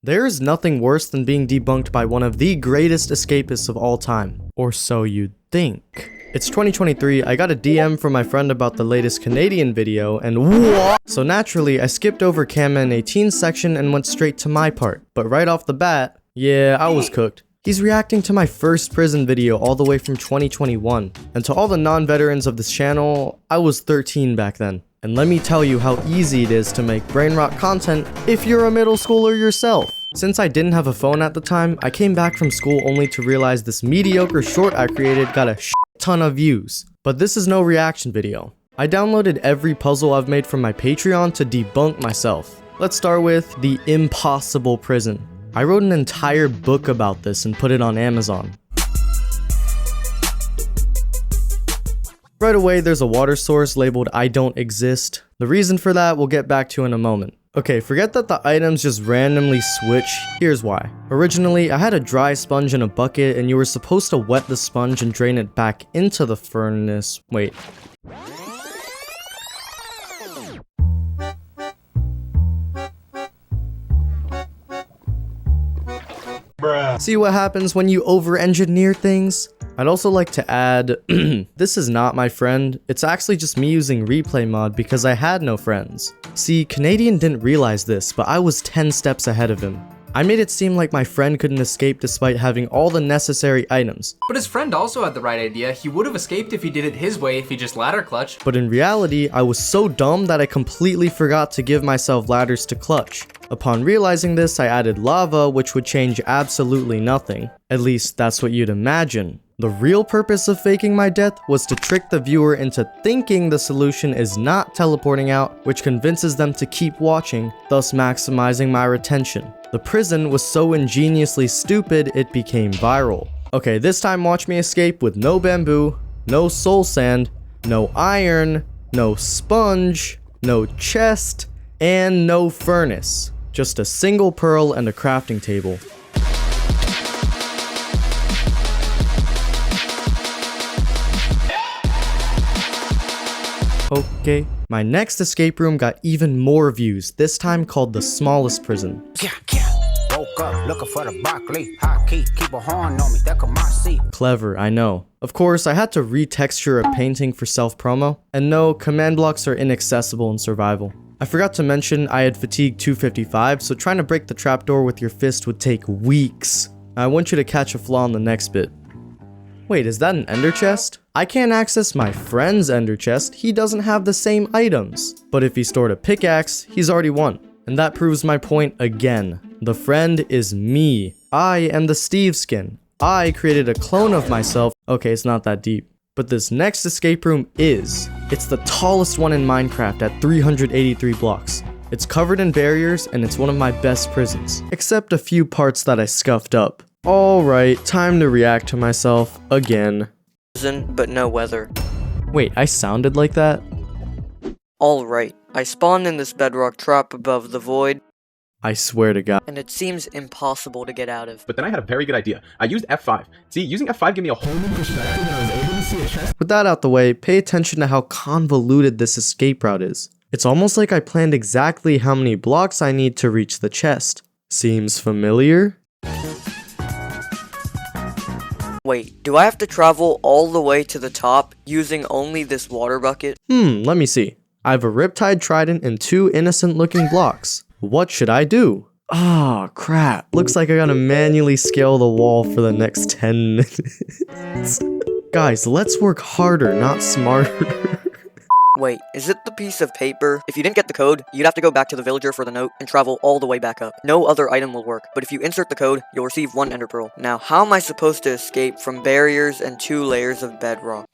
There is nothing worse than being debunked by one of the greatest escapists of all time. Or so you'd think. It's 2023, I got a DM from my friend about the latest Canadian video, and what? So naturally, I skipped over Cam and 18 section and went straight to my part. But right off the bat, yeah, I was cooked. He's reacting to my first prison video all the way from 2021. And to all the non-veterans of this channel, I was 13 back then. And let me tell you how easy it is to make brain rot content if you're a middle schooler yourself. Since I didn't have a phone at the time, I came back from school only to realize this mediocre short I created got a ton of views. But this is no reaction video. I downloaded every puzzle I've made from my Patreon to debunk myself. Let's start with the impossible prison. I wrote an entire book about this and put it on Amazon. Right away, there's a water source labeled I don't exist. The reason for that we'll get back to in a moment. Okay, forget that the items just randomly switch. Here's why. Originally, I had a dry sponge in a bucket and you were supposed to wet the sponge and drain it back into the furnace. Wait. Bruh. See what happens when you over-engineer things? I'd also like to add, this is not my friend, it's actually just me using replay mod because I had no friends. See, Canadian didn't realize this, but I was 10 steps ahead of him. I made it seem like my friend couldn't escape despite having all the necessary items. But his friend also had the right idea. He would have escaped if he did it his way if he just ladder clutched. But in reality, I was so dumb that I completely forgot to give myself ladders to clutch. Upon realizing this, I added lava, which would change absolutely nothing. At least, that's what you'd imagine. The real purpose of faking my death was to trick the viewer into thinking the solution is not teleporting out, which convinces them to keep watching, thus maximizing my retention. The prison was so ingeniously stupid, it became viral. Okay, this time watch me escape with no bamboo, no soul sand, no iron, no sponge, no chest, and no furnace. Just a single pearl and a crafting table. Okay, my next escape room got even more views, this time called the smallest prison. Clever, I know. Of course, I had to retexture a painting for self-promo, and no, command blocks are inaccessible in survival. I forgot to mention I had fatigue 255, so trying to break the trapdoor with your fist would take weeks. I want you to catch a flaw in the next bit. Wait, is that an ender chest? I can't access my friend's ender chest, he doesn't have the same items. But if he stored a pickaxe, he's already won. And that proves my point again. The friend is me. I am the Steve skin. I created a clone of myself. Okay, it's not that deep. But this next escape room is. It's the tallest one in Minecraft at 383 blocks. It's covered in barriers and it's one of my best prisons. Except a few parts that I scuffed up. Alright, time to react to myself again. But no weather. Wait, I sounded like that? Alright, I spawned in this bedrock trap above the void. I swear to God. And it seems impossible to get out of. But then I had a very good idea. I used F5. See, using F5 gave me a whole new perspective and I was able to see a chest. With that out the way, pay attention to how convoluted this escape route is. It's almost like I planned exactly how many blocks I need to reach the chest. Seems familiar? Wait, do I have to travel all the way to the top using only this water bucket? Let me see. I have a riptide trident and 2 innocent looking blocks. What should I do? Ah, crap. Looks like I gotta manually scale the wall for the next 10 minutes. Guys, let's work harder, not smarter. Wait, is it the piece of paper? If you didn't get the code, you'd have to go back to the villager for the note and travel all the way back up. No other item will work, but if you insert the code, you'll receive 1 ender pearl. Now, how am I supposed to escape from barriers and 2 layers of bedrock?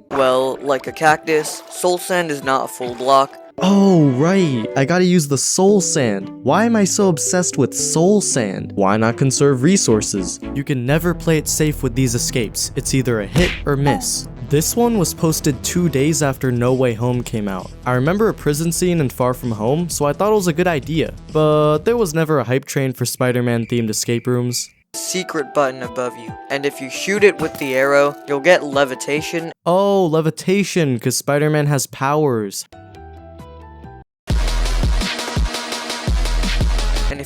Well, like a cactus, soul sand is not a full block. Oh, right. I gotta use the soul sand. Why am I so obsessed with soul sand? Why not conserve resources? You can never play it safe with these escapes. It's either a hit or miss. This one was posted 2 days after No Way Home came out. I remember a prison scene in Far From Home, so I thought it was a good idea. But there was never a hype train for Spider-Man themed escape rooms. Secret button above you, and if you shoot it with the arrow, you'll get levitation. Oh, levitation, because Spider-Man has powers.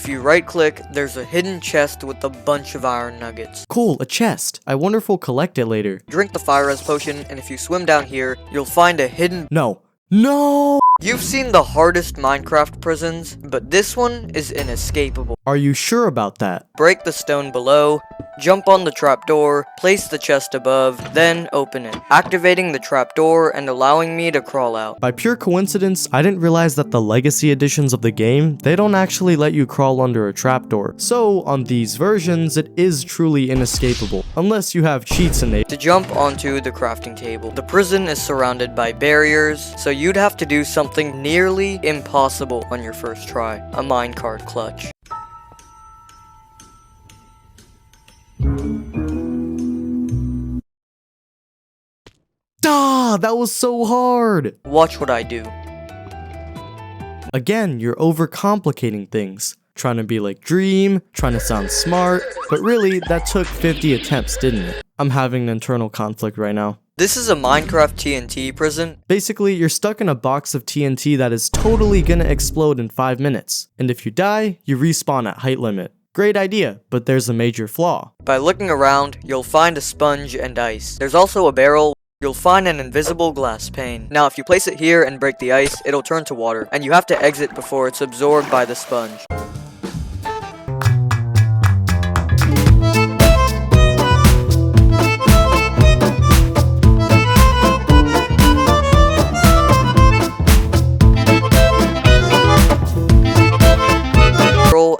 you right click, there's a hidden chest with a bunch of iron nuggets. Cool, a chest. I wonder if we'll collect it later. Drink the fire res potion, and if you swim down here, you'll find a hidden... No. No! You've seen the hardest Minecraft prisons, but this one is inescapable. Are you sure about that? Break the stone below, jump on the trapdoor, place the chest above, then open it, activating the trapdoor and allowing me to crawl out. By pure coincidence, I didn't realize that the legacy editions of the game, they don't actually let you crawl under a trapdoor. So, on these versions, it is truly inescapable, unless you have cheats enabled. To jump onto the crafting table, the prison is surrounded by barriers, so you'd have to do something nearly impossible on your first try, a minecart clutch. Ah, that was so hard! Watch what I do. Again, you're overcomplicating things. Trying to be like Dream, trying to sound smart, but really, that took 50 attempts, didn't it? I'm having an internal conflict right now. This is a Minecraft TNT prison. Basically, you're stuck in a box of TNT that is totally gonna explode in 5 minutes. And if you die, you respawn at height limit. Great idea, but there's a major flaw. By looking around, you'll find a sponge and ice. There's also a barrel. You'll find an invisible glass pane. Now, if you place it here and break the ice, it'll turn to water, and you have to exit before it's absorbed by the sponge.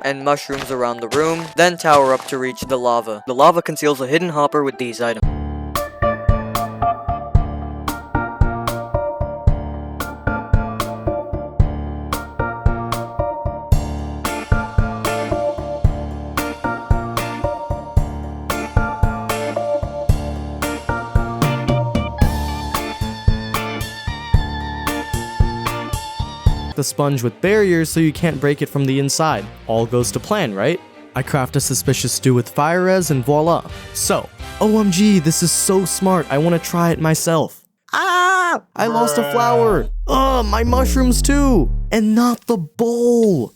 And mushrooms around the room, then tower up to reach the lava. The lava conceals a hidden hopper with these items. The sponge with barriers so you can't break it from the inside. All goes to plan, right? I craft a suspicious stew with fire res and voila. So, OMG, this is so smart. I want to try it myself. Ah! I lost a flower. Ugh, my mushrooms too. And not the bowl.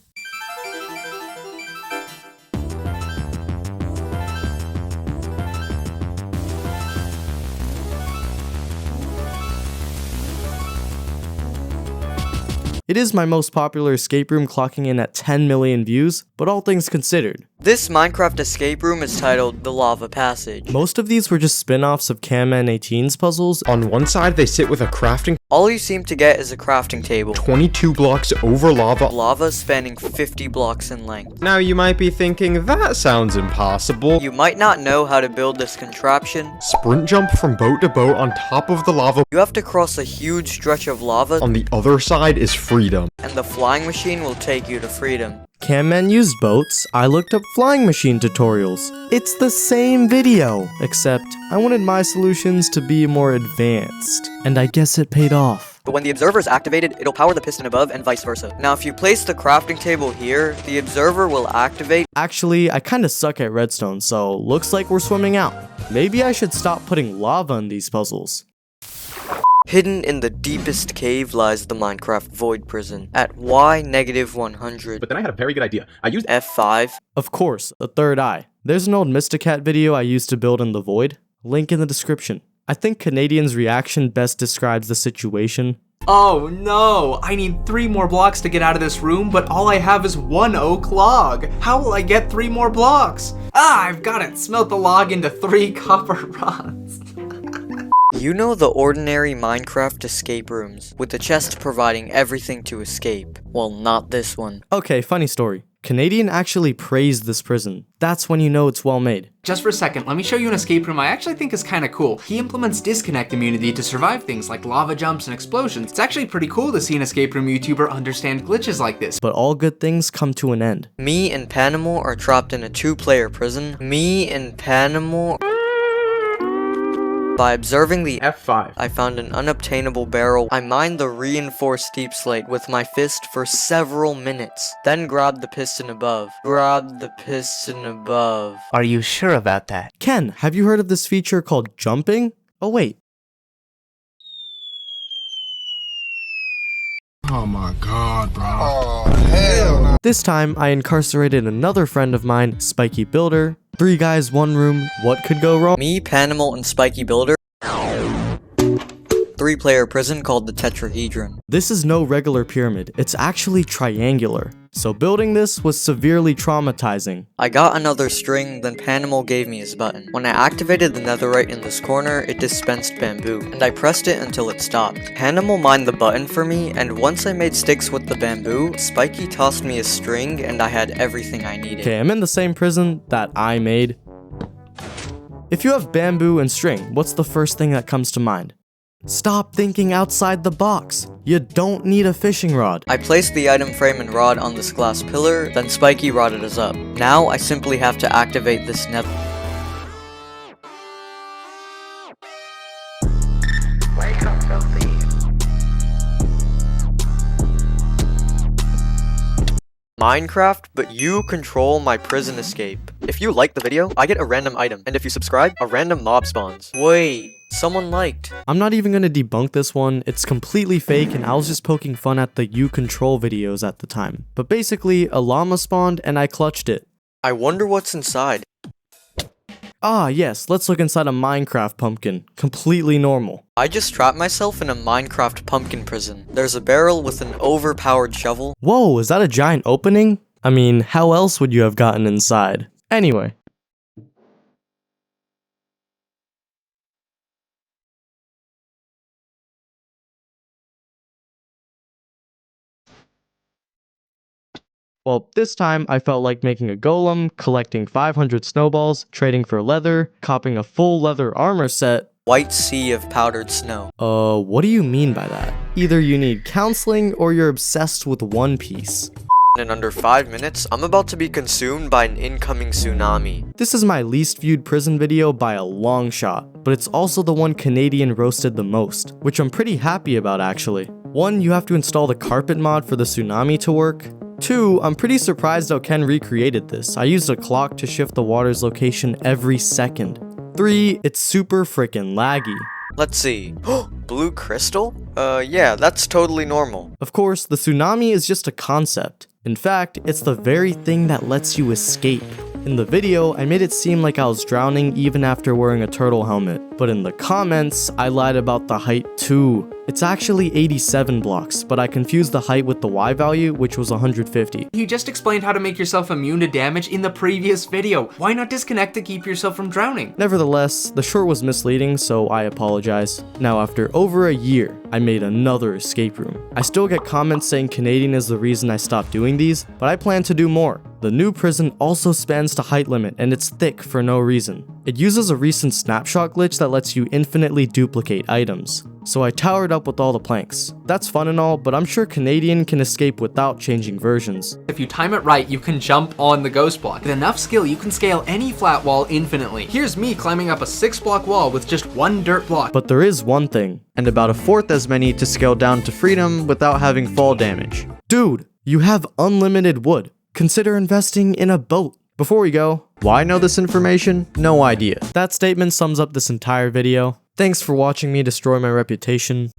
It is my most popular escape room, clocking in at 10 million views, but all things considered. This Minecraft escape room is titled The Lava Passage. Most of these were just spin-offs of Camman 18's puzzles. On one side, they sit with a crafting. All you seem to get is a crafting table. 22 blocks over lava. Lava spanning 50 blocks in length. Now you might be thinking, that sounds impossible. You might not know how to build this contraption. Sprint jump from boat to boat on top of the lava. You have to cross a huge stretch of lava. On the other side is freedom. And the flying machine will take you to freedom. Camman used boats, I looked up flying machine tutorials. It's the same video, except I wanted my solutions to be more advanced. And I guess it paid off. But when the observer is activated, it'll power the piston above and vice versa. Now, if you place the crafting table here, the observer will activate. Actually, I kinda suck at redstone, so looks like we're swimming out. Maybe I should stop putting lava in these puzzles. Hidden in the deepest cave lies the Minecraft Void Prison at Y-100. But then I had a very good idea. I used F5. Of course, a third eye. There's an old Mista video I used to build in the void. Link in the description. I think Canadian's reaction best describes the situation. Oh no, I need 3 more blocks to get out of this room, but all I have is 1 oak log. How will I get 3 more blocks? Ah, I've got it. Smelt the log into 3 copper rods. You know the ordinary Minecraft escape rooms, with the chest providing everything to escape. Well, not this one. Okay, funny story. Canadian actually praised this prison. That's when you know it's well made. Just for a second, let me show you an escape room I actually think is kinda cool. He implements disconnect immunity to survive things like lava jumps and explosions. It's actually pretty cool to see an escape room YouTuber understand glitches like this. But all good things come to an end. Me and Panama are trapped in a 2-player prison. Me and Panama... By observing the F5. I found an unobtainable barrel. I mined the reinforced deep slate with my fist for several minutes, then grabbed the piston above. Are you sure about that? Ken, have you heard of this feature called jumping? Oh wait. Oh my god, bro. This time, I incarcerated another friend of mine, Spiky Builder. 3 guys, 1 room. What could go wrong? Me, Panimal, and Spiky Builder. 3-player prison called the Tetrahedron. This is no regular pyramid, it's actually triangular. So building this was severely traumatizing. I got another string, then Panimal gave me his button. When I activated the netherite in this corner, it dispensed bamboo, and I pressed it until it stopped. Panimal mined the button for me, and once I made sticks with the bamboo, Spiky tossed me a string, and I had everything I needed. Okay, I'm in the same prison that I made. If you have bamboo and string, what's the first thing that comes to mind? Stop thinking outside the box. You don't need a fishing rod. I placed the item frame and rod on this glass pillar, then Spiky rodded us up. Now I simply have to activate this nether. Minecraft, but you control my prison escape. If you like the video, I get a random item, and if you subscribe, a random mob spawns. Wait, someone liked. I'm not even gonna debunk this one, it's completely fake and I was just poking fun at the you control videos at the time. But basically, a llama spawned and I clutched it. I wonder what's inside. Ah yes, let's look inside a Minecraft pumpkin. Completely normal. I just trapped myself in a Minecraft pumpkin prison. There's a barrel with an overpowered shovel. Whoa, is that a giant opening? I mean, how else would you have gotten inside? Anyway. Well, this time I felt like making a golem, collecting 500 snowballs, trading for leather, copping a full leather armor set. White sea of powdered snow. What do you mean by that? Either you need counseling or you're obsessed with One Piece. In under 5 minutes, I'm about to be consumed by an incoming tsunami. This is my least viewed prison video by a long shot, but it's also the one Canadian roasted the most, which I'm pretty happy about actually. 1, you have to install the carpet mod for the tsunami to work. 2, I'm pretty surprised how Ken recreated this. I used a clock to shift the water's location every second. 3, it's super frickin' laggy. Let's see. Blue crystal? Yeah, that's totally normal. Of course, the tsunami is just a concept. In fact, it's the very thing that lets you escape. In the video, I made it seem like I was drowning even after wearing a turtle helmet. But in the comments, I lied about the height too. It's actually 87 blocks, but I confused the height with the Y value, which was 150. You just explained how to make yourself immune to damage in the previous video. Why not disconnect to keep yourself from drowning? Nevertheless, the short was misleading, so I apologize. Now, after over a year, I made another escape room. I still get comments saying Canadian is the reason I stopped doing these, but I plan to do more. The new prison also spans the height limit, and it's thick for no reason. It uses a recent snapshot glitch that lets you infinitely duplicate items. So I towered up with all the planks. That's fun and all, but I'm sure Canadian can escape without changing versions. If you time it right, you can jump on the ghost block. With enough skill, you can scale any flat wall infinitely. Here's me climbing up a 6-block wall with just 1 dirt block. But there is one thing, and about a fourth as many to scale down to freedom without having fall damage. Dude, you have unlimited wood. Consider investing in a boat. Before we go, Why I know this information? No idea. that statement sums up this entire video. Thanks for watching me destroy my reputation.